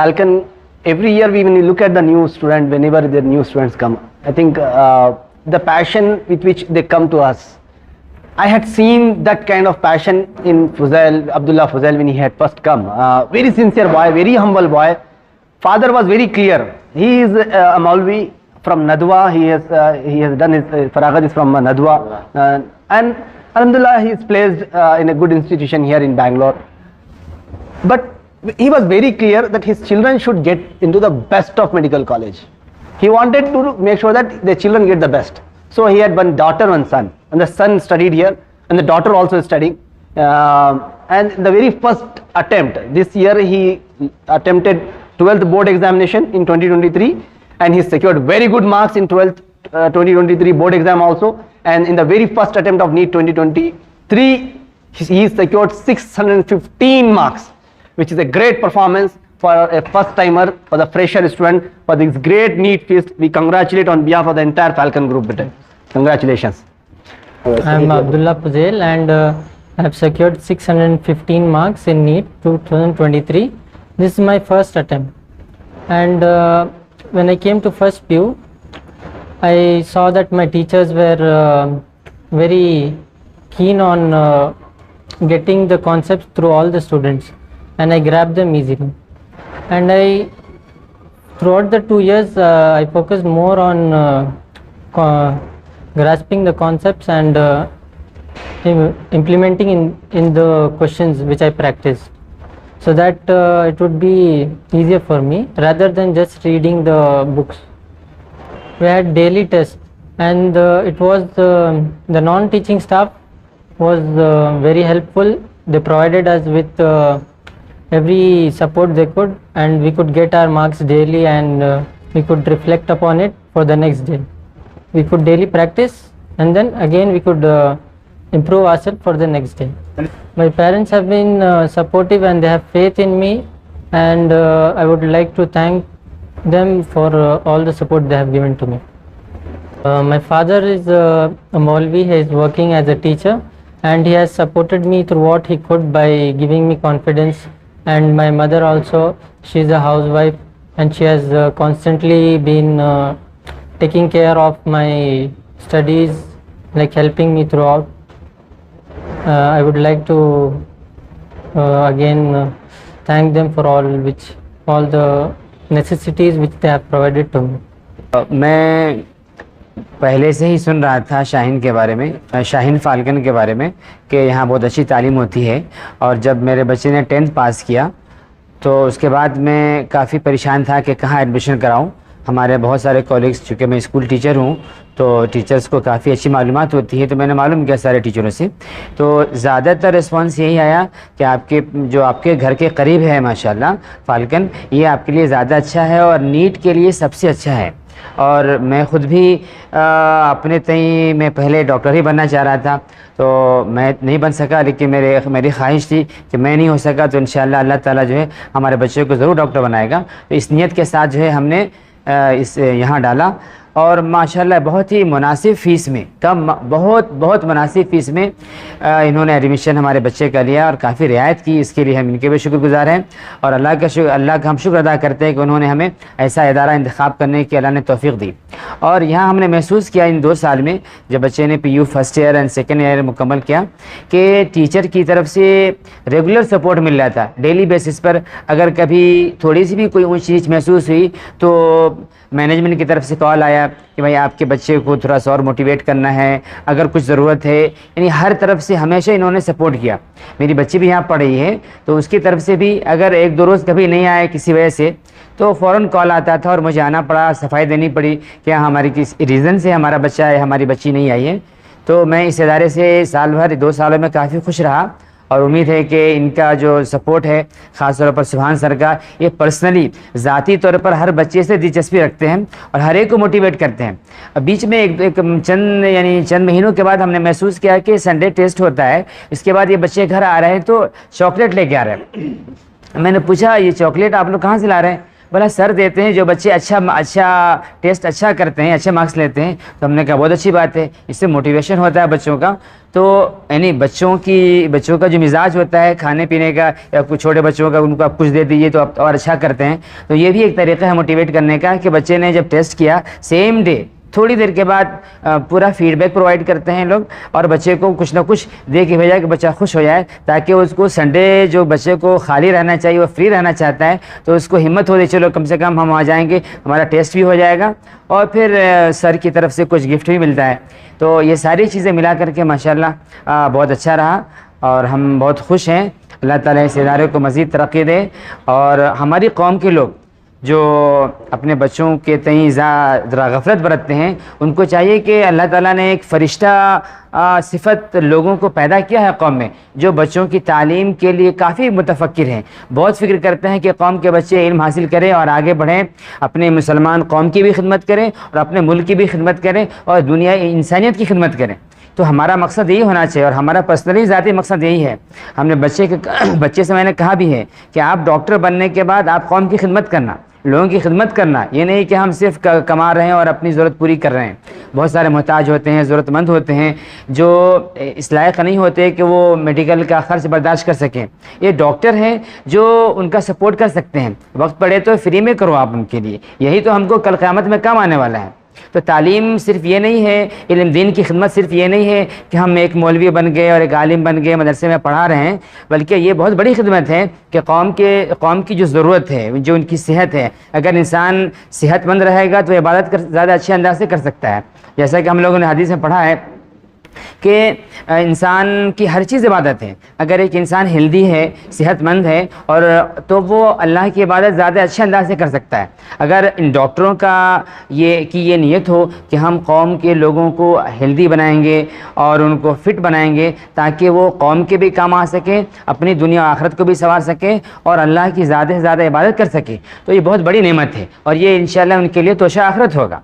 Falcon, every year when you look at the new student, whenever the new students come, I think the passion with which they come to us, I had seen that kind of passion in Abdullah Fuzail when he had first come. Very sincere boy, very humble boy. Father was very clear. He is a Maulvi from Nadwa. He has done his Faraghat is from Nadwa, and Alhamdulillah he is placed in a good institution here in Bangalore. But he was very clear that his children should get into the best of medical college. He wanted to make sure that the children get the best. So he had one daughter, one son, and the son studied here, and the daughter also is studying. And the very first attempt this year, he attempted 12th board examination in 2023, and he secured very good marks in 12th 2023 board exam also. And in the very first attempt of NEET 2023, he secured 615 marks, which is a great performance for a first timer, for the fresher student, for this great NEET feast. We congratulate on behalf of the entire Falcon group. Congratulations. I am Abdullah Fuzail, and I have secured 615 marks in NEET 2023. This is my first attempt, and when I came to first PU, I saw that my teachers were very keen on getting the concepts through all the students, and I grabbed them easily. And throughout the 2 years, I focused more on grasping the concepts and implementing in the questions which I practiced, so that it would be easier for me rather than just reading the books. We had daily tests, and it was the non-teaching staff was very helpful. They provided us with every support they could, and we could get our marks daily, and we could reflect upon it for the next day. We could daily practice, and then again we could improve ourselves for the next day. My parents have been supportive, and they have faith in me, and I would like to thank them for all the support they have given to me. My father is a Maulvi. He is working as a teacher, and he has supported me through what he could by giving me confidence. And my mother also, she is a housewife, and she has constantly been taking care of my studies, like helping me throughout. I would like to again thank them for all the necessities which they have provided to me. मैं पहले से ही सुन रहा था शाहीन के बारे में, Shaheen falcon के बारे में, कि यहाँ बहुत अच्छी तालीम होती है। और जब मेरे बच्चे ने 10th पास किया तो उसके बाद मैं काफ़ी परेशान था कि कहाँ एडमिशन कराऊँ। हमारे बहुत सारे कॉलेग्स, चूँकि मैं स्कूल टीचर हूँ तो टीचर्स को काफ़ी अच्छी मालूमात होती है, तो मैंने मालूम किया सारे टीचरों से, तो ज़्यादातर रिस्पांस यही आया कि आपके घर के करीब है माशाल्लाह फाल्कन, ये आपके लिए ज़्यादा अच्छा है और नीट के लिए सबसे अच्छा है। और मैं ख़ुद भी अपने तई मैं पहले डॉक्टर ही बनना चाह रहा था, तो मैं नहीं बन सका, लेकिन मेरी ख्वाहिश थी कि मैं नहीं हो सका तो इंशाअल्लाह अल्लाह ताला जो है हमारे बच्चों को ज़रूर डॉक्टर बनाएगा। तो इस नीयत के साथ जो है हमने इस यहाँ डाला, और माशाल्लाह बहुत ही मुनासिब फ़ीस में, बहुत मुनासिब फ़ीस में इन्होंने एडमिशन हमारे बच्चे का लिया और काफ़ी रियायत की। इसके लिए हम इनके भी शुक्रगुज़ार हैं, और अल्लाह का हम शुक्र अदा करते हैं कि उन्होंने हमें ऐसा इदारा इंतखाब करने की अल्लाह ने तौफ़ीक़ दी। और यहाँ हमने महसूस किया इन 2 साल में, जब बच्चे ने PU first year and second year मुकम्मल किया, कि टीचर की तरफ से रेगुलर सपोर्ट मिल रहा था डेली बेसिस पर। अगर कभी थोड़ी सी भी कोई ऊँच चीज़ महसूस हुई तो मैनेजमेंट की तरफ से कॉल आया कि भाई आपके बच्चे को थोड़ा सा और मोटिवेट करना है, अगर कुछ ज़रूरत है, यानी हर तरफ से हमेशा इन्होंने सपोर्ट किया। मेरी बच्ची भी यहाँ पढ़ रही है, तो उसकी तरफ से भी अगर 1-2 रोज़ कभी नहीं आए किसी वजह से तो फ़ौरन कॉल आता था और मुझे आना पड़ा, सफाई देनी पड़ी कि हमारी किस रीज़न से हमारा बच्चा है, हमारी बच्ची नहीं आई है। तो मैं इस इदारे से साल भर 2 सालों में काफ़ी खुश रहा, और उम्मीद है कि इनका जो सपोर्ट है, ख़ास तौर पर सुभान सर का, ये पर्सनली ज़ाती तौर पर हर बच्चे से दिलचस्पी रखते हैं और हर एक को मोटिवेट करते हैं। अब बीच में चंद महीनों के बाद हमने महसूस किया कि संडे टेस्ट होता है, इसके बाद ये बच्चे घर आ रहे हैं तो चॉकलेट लेके आ रहे हैं। मैंने पूछा ये चॉकलेट आप लोग कहाँ से ला रहे हैं? بولا سر دیتے ہیں جو بچے اچھا ٹیسٹ اچھا کرتے ہیں، اچھے مارکس لیتے ہیں. تو ہم نے کہا بہت اچھی بات ہے، اس سے موٹیویشن ہوتا ہے بچوں کا. تو یعنی بچوں کا جو مزاج ہوتا ہے کھانے پینے کا، یا کچھ چھوٹے بچوں کا ان کو آپ کچھ دے دیجیے تو آپ اور اچھا کرتے ہیں. تو یہ بھی ایک طریقہ ہے موٹیویٹ کرنے کا کہ بچے نے جب ٹیسٹ کیا سیم ڈے تھوڑی دیر کے بعد پورا فیڈ بیک پرووائڈ کرتے ہیں لوگ، اور بچے کو کچھ نہ کچھ دے کے بھیجا کہ بچہ خوش ہو جائے، تاکہ اس کو سنڈے جو بچے کو خالی رہنا چاہیے وہ فری رہنا چاہتا ہے تو اس کو ہمت ہو جائے چلو کم سے کم ہم آ جائیں گے، ہمارا ٹیسٹ بھی ہو جائے گا اور پھر سر کی طرف سے کچھ گفٹ بھی ملتا ہے. تو یہ ساری چیزیں ملا کر کے ماشاءاللہ بہت اچھا رہا اور ہم بہت خوش ہیں. اللہ تعالیٰ اس ادارے کو مزید ترقی دے. اور ہماری قوم کے لوگ جو اپنے بچوں کے تئیں ذرا غفلت برتتے ہیں، ان کو چاہیے کہ اللہ تعالیٰ نے ایک فرشتہ صفت لوگوں کو پیدا کیا ہے قوم میں، جو بچوں کی تعلیم کے لیے کافی متفکر ہیں، بہت فکر کرتے ہیں کہ قوم کے بچے علم حاصل کریں اور آگے بڑھیں، اپنے مسلمان قوم کی بھی خدمت کریں اور اپنے ملک کی بھی خدمت کریں اور دنیا انسانیت کی خدمت کریں. تو ہمارا مقصد یہی ہونا چاہیے اور ہمارا پرسنلی ذاتی مقصد یہی ہے. ہم نے بچے سے میں نے کہا بھی ہے کہ آپ ڈاکٹر بننے کے بعد آپ قوم کی خدمت کرنا، لوگوں کی خدمت کرنا، یہ نہیں کہ ہم صرف کما رہے ہیں اور اپنی ضرورت پوری کر رہے ہیں. بہت سارے محتاج ہوتے ہیں، ضرورت مند ہوتے ہیں جو اس لائق نہیں ہوتے کہ وہ میڈیکل کا خرچ برداشت کر سکیں. یہ ڈاکٹر ہیں جو ان کا سپورٹ کر سکتے ہیں. وقت پڑے تو فری میں کرو آپ ان کے لیے، یہی تو ہم کو کل قیامت میں کام آنے والا ہے. تو تعلیم صرف یہ نہیں ہے، علم دین کی خدمت صرف یہ نہیں ہے کہ ہم ایک مولوی بن گئے اور ایک عالم بن گئے مدرسے میں پڑھا رہے ہیں، بلکہ یہ بہت بڑی خدمت ہے کہ قوم کی جو ضرورت ہے، جو ان کی صحت ہے، اگر انسان صحت مند رہے گا تو عبادت زیادہ اچھے انداز سے کر سکتا ہے. جیسا کہ ہم لوگوں نے حدیث میں پڑھا ہے کہ انسان کی ہر چیز عبادت ہے. اگر ایک انسان ہیلدی ہے، صحت مند ہے، اور تو وہ اللہ کی عبادت زیادہ اچھے انداز سے کر سکتا ہے. اگر ان ڈاکٹروں کا یہ نیت ہو کہ ہم قوم کے لوگوں کو ہیلدی بنائیں گے اور ان کو فٹ بنائیں گے تاکہ وہ قوم کے بھی کام آ سکیں، اپنی دنیا و آخرت کو بھی سنوار سکیں اور اللہ کی زیادہ سے زیادہ عبادت کر سکیں، تو یہ بہت بڑی نعمت ہے اور یہ انشاءاللہ ان کے لیے توشہ آخرت ہوگا.